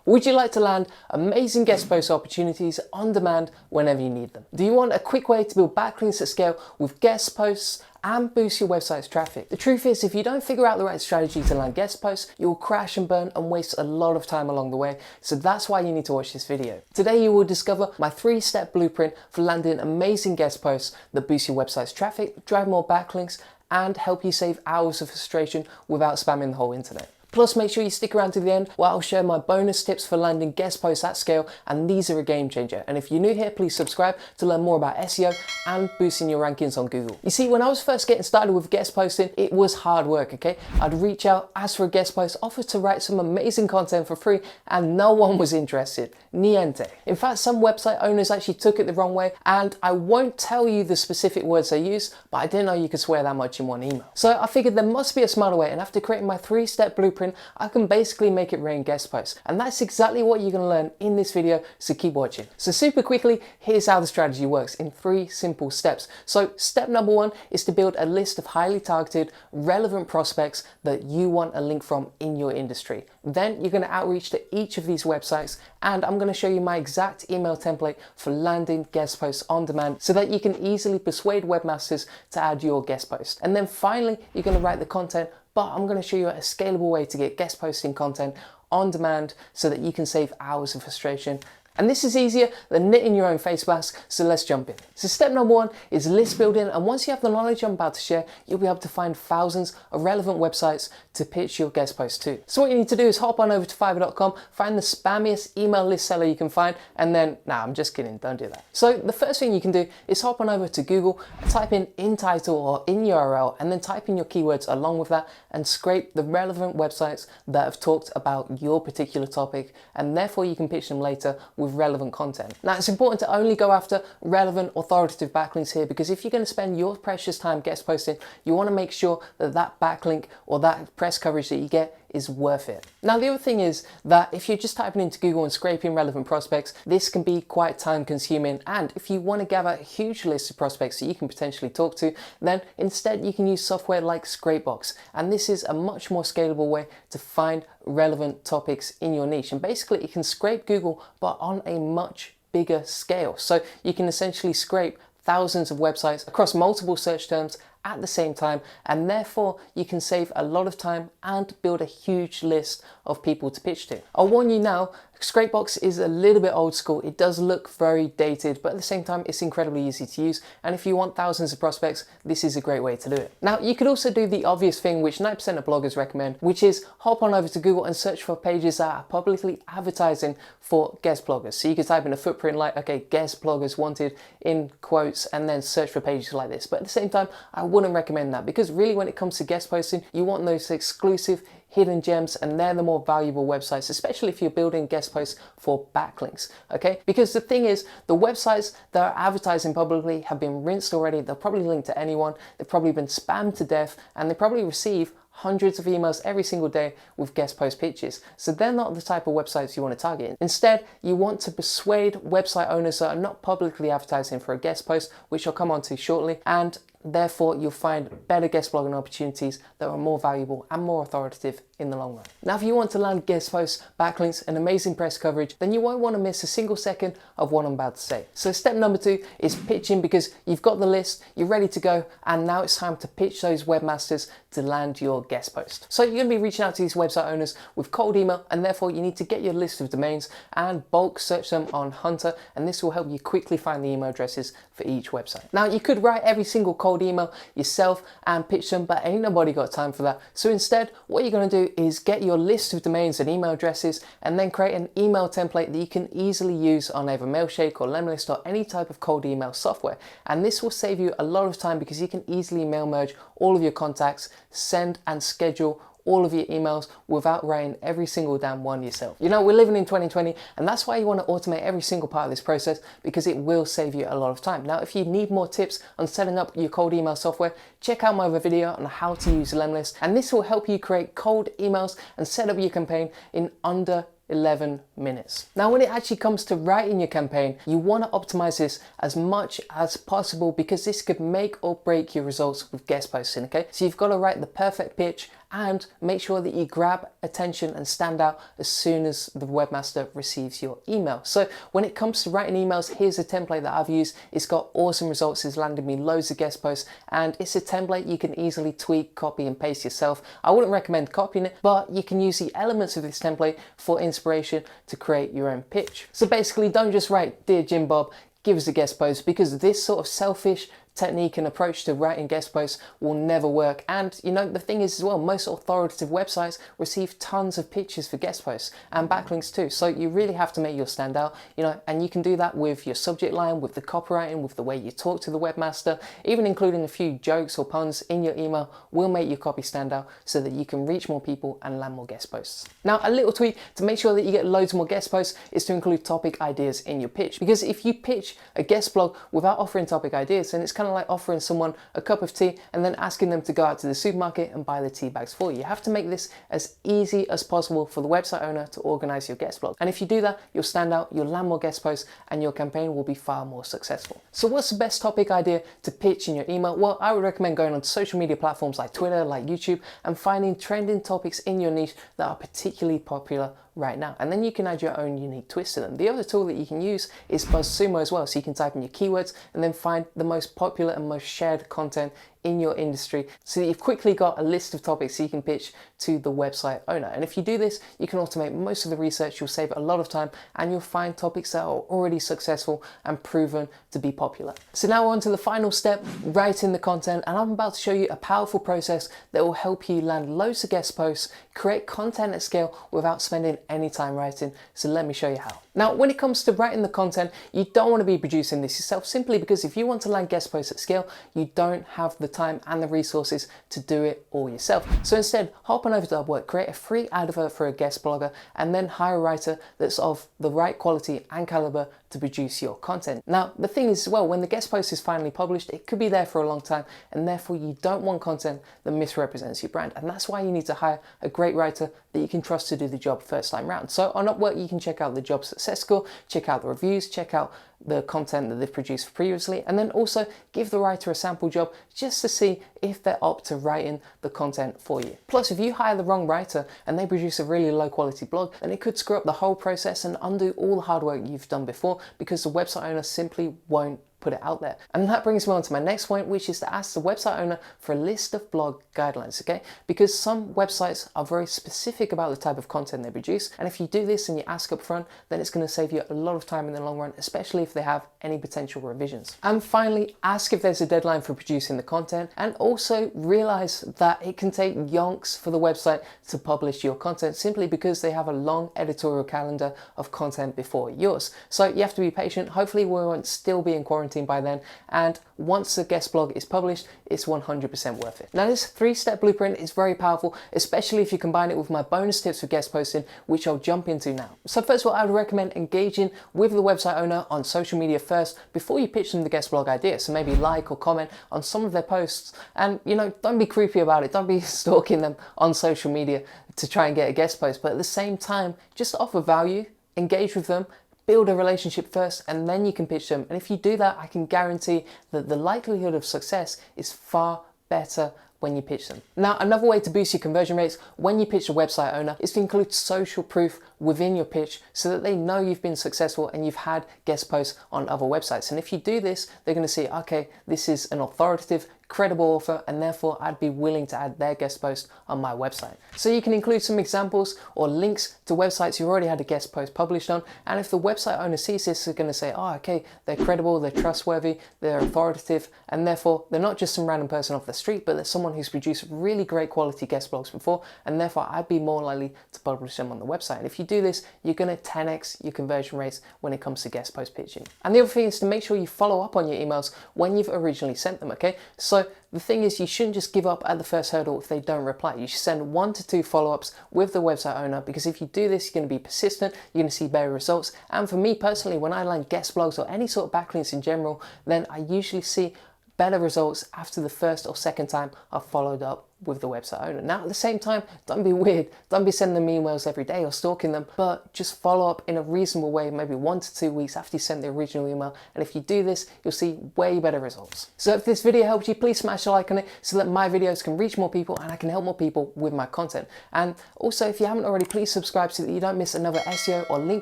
Would you like to land amazing guest post opportunities on demand whenever you need them? Do you want a quick way to build backlinks at scale with guest posts and boost your website's traffic? The truth is, if you don't figure out the right strategy to land guest posts, you'll crash and burn and waste a lot of time along the way. So that's why you need to watch this video. Today you will discover my 3-step blueprint for landing amazing guest posts that boost your website's traffic, drive more backlinks, and help you save hours of frustration without spamming the whole internet. Plus, make sure you stick around to the end where I'll share my bonus tips for landing guest posts at scale, and these are a game changer. And if you're new here, please subscribe to learn more about SEO and boosting your rankings on Google. You see, when I was first getting started with guest posting, it was hard work, okay? I'd reach out, ask for a guest post, offer to write some amazing content for free, and no one was interested. Niente. In fact, some website owners actually took it the wrong way, and I won't tell you the specific words they used, but I didn't know you could swear that much in one email. So I figured there must be a smarter way, and after creating my 3-step blueprint, I can basically make it rain guest posts. And that's exactly what you're going to learn in this video, so keep watching. So super quickly, here's how the strategy works in 3 simple steps. So step number 1 is to build a list of highly targeted, relevant prospects that you want a link from in your industry. Then you're going to outreach to each of these websites, and I'm going to show you my exact email template for landing guest posts on demand so that you can easily persuade webmasters to add your guest post. And then finally, you're going to write the content, but I'm going to show you a scalable way to get guest posting content on demand so that you can save hours of frustration. And this is easier than knitting your own face mask, so let's jump in. So step number 1 is list building, and once you have the knowledge I'm about to share, you'll be able to find thousands of relevant websites to pitch your guest post to. So what you need to do is hop on over to fiverr.com, find the spammiest email list seller you can find, and then, I'm just kidding, don't do that. So the first thing you can do is hop on over to Google, type in title or in URL, and then type in your keywords along with that, and scrape the relevant websites that have talked about your particular topic, and therefore you can pitch them later with relevant content. Now, it's important to only go after relevant, authoritative backlinks here, because if you're going to spend your precious time guest posting, you want to make sure that that backlink or that press coverage that you get is worth it. Now, the other thing is that if you're just typing into Google and scraping relevant prospects, this can be quite time consuming. And if you want to gather a huge list of prospects that you can potentially talk to, then instead you can use software like Scrapebox. And this is a much more scalable way to find relevant topics in your niche. And basically it can scrape Google, but on a much bigger scale. So you can essentially scrape thousands of websites across multiple search terms at the same time, and therefore you can save a lot of time and build a huge list of people to pitch to. I'll warn you now, Scrapebox is a little bit old school. It does look very dated, but at the same time it's incredibly easy to use, and if you want thousands of prospects, this is a great way to do it. Now, you could also do the obvious thing which 9% of bloggers recommend, which is hop on over to Google and search for pages that are publicly advertising for guest bloggers. So you could type in a footprint like, okay, guest bloggers wanted in quotes, and then search for pages like this. But at the same time, I wouldn't recommend that, because really when it comes to guest posting, you want those exclusive hidden gems, and they're the more valuable websites, especially if you're building guest posts for backlinks, okay? Because the thing is, the websites that are advertising publicly have been rinsed already. They'll probably link to anyone. They've probably been spammed to death, and they probably receive hundreds of emails every single day with guest post pitches. So they're not the type of websites you want to target. Instead, you want to persuade website owners that are not publicly advertising for a guest post, which I'll come on to shortly, and therefore you'll find better guest blogging opportunities that are more valuable and more authoritative in the long run. Now, if you want to land guest posts, backlinks, and amazing press coverage, then you won't want to miss a single second of what I'm about to say. So step number 2 is pitching, because you've got the list, you're ready to go, and now it's time to pitch those webmasters to land your guest post. So you're going to be reaching out to these website owners with cold email, and therefore you need to get your list of domains and bulk search them on Hunter, and this will help you quickly find the email addresses for each website. Now, you could write every single cold email yourself and pitch them, but ain't nobody got time for that. So instead, what you're going to do is get your list of domains and email addresses, and then create an email template that you can easily use on either Mailshake or Lemlist or any type of cold email software. And this will save you a lot of time, because you can easily mail merge all of your contacts, send and schedule all of your emails without writing every single damn one yourself. You know, we're living in 2020, and that's why you want to automate every single part of this process, because it will save you a lot of time. Now, if you need more tips on setting up your cold email software, check out my other video on how to use Lemlist, and this will help you create cold emails and set up your campaign in under 11 minutes. Now, when it actually comes to writing your campaign, you want to optimize this as much as possible, because this could make or break your results with guest posting, okay? So you've got to write the perfect pitch and make sure that you grab attention and stand out as soon as the webmaster receives your email. So when it comes to writing emails, here's a template that I've used. It's got awesome results. It's landed me loads of guest posts, and it's a template you can easily tweak, copy and paste yourself. I wouldn't recommend copying it, but you can use the elements of this template for inspiration to create your own pitch. So basically, don't just write, "Dear Jim Bob, give us a guest post," because this sort of selfish technique and approach to writing guest posts will never work. And you know, the thing is as well, most authoritative websites receive tons of pitches for guest posts and backlinks too. So you really have to make yours stand out, you know, and you can do that with your subject line, with the copywriting, with the way you talk to the webmaster, even including a few jokes or puns in your email will make your copy stand out so that you can reach more people and land more guest posts. Now, a little tweak to make sure that you get loads more guest posts is to include topic ideas in your pitch, because if you pitch a guest blog without offering topic ideas, then it's kind of like offering someone a cup of tea and then asking them to go out to the supermarket and buy the tea bags for you. You have to make this as easy as possible for the website owner to organize your guest blog. And if you do that, you'll stand out, you'll land more guest posts, and your campaign will be far more successful. So what's the best topic idea to pitch in your email? Well, I would recommend going on social media platforms like Twitter, like YouTube, and finding trending topics in your niche that are particularly popular right now, and then you can add your own unique twist to them. The other tool that you can use is BuzzSumo as well, so you can type in your keywords and then find the most popular and most shared content in your industry, so that you've quickly got a list of topics so you can pitch to the website owner. And if you do this, you can automate most of the research, you'll save a lot of time, and you'll find topics that are already successful and proven to be popular. So now on to the final step, writing the content, and I'm about to show you a powerful process that will help you land loads of guest posts, create content at scale without spending any time writing. So let me show you how. Now, when it comes to writing the content, you don't want to be producing this yourself, simply because if you want to land guest posts at scale, you don't have the time and the resources to do it all yourself. So instead, hop on over to Upwork, create a free advert for a guest blogger, and then hire a writer that's of the right quality and caliber to produce your content. Now, the thing is, well, when the guest post is finally published, it could be there for a long time, and therefore you don't want content that misrepresents your brand. And that's why you need to hire a great writer that you can trust to do the job first time round. So on Upwork, you can check out the job success score, check out the reviews, check out the content that they've produced previously, and then also give the writer a sample job just to see if they're up to writing the content for you. Plus, if you hire the wrong writer and they produce a really low quality blog, then it could screw up the whole process and undo all the hard work you've done before, because the website owner simply won't put it out there. And that brings me on to my next point, which is to ask the website owner for a list of blog guidelines, okay? Because some websites are very specific about the type of content they produce, and if you do this and you ask up front, then it's going to save you a lot of time in the long run, especially if they have any potential revisions. And finally, ask if there's a deadline for producing the content, and also realize that it can take yonks for the website to publish your content, simply because they have a long editorial calendar of content before yours. So you have to be patient. Hopefully we won't still be in quarantine by then, and once the guest blog is published, it's 100% worth it. Now, this 3-step blueprint is very powerful, especially if you combine it with my bonus tips for guest posting, which I'll jump into now. So first of all, I would recommend engaging with the website owner on social media first before you pitch them the guest blog idea. So maybe like or comment on some of their posts, and you know, don't be creepy about it. Don't be stalking them on social media to try and get a guest post, but at the same time, just offer value, engage with them, build a relationship first, and then you can pitch them. And if you do that, I can guarantee that the likelihood of success is far better when you pitch them. Now, another way to boost your conversion rates when you pitch a website owner is to include social proof within your pitch so that they know you've been successful and you've had guest posts on other websites. And if you do this, they're going to see, okay, this is an authoritative, credible author, and therefore I'd be willing to add their guest post on my website. So you can include some examples or links to websites you already had a guest post published on, and if the website owner sees this, they're going to say, oh, okay, they're credible, they're trustworthy, they're authoritative, and therefore they're not just some random person off the street, but they're someone who's produced really great quality guest blogs before, and therefore I'd be more likely to publish them on the website. And if you do this, you're going to 10x your conversion rates when it comes to guest post pitching. And the other thing is to make sure you follow up on your emails when you've originally sent them, okay? So the thing is, you shouldn't just give up at the first hurdle if they don't reply. You should send 1 to 2 follow-ups with the website owner, because if you do this, you're going to be persistent, you're going to see better results. And for me personally, when I land guest blogs or any sort of backlinks in general, then I usually see better results after the first or second time I've followed up with the website owner. Now, at the same time, don't be weird. Don't be sending them emails every day or stalking them, but just follow up in a reasonable way, maybe 1 to 2 weeks after you send the original email. And if you do this, you'll see way better results. So if this video helped you, please smash a like on it so that my videos can reach more people and I can help more people with my content. And also, if you haven't already, please subscribe so that you don't miss another SEO or link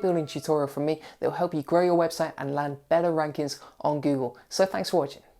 building tutorial from me that will help you grow your website and land better rankings on Google. So thanks for watching.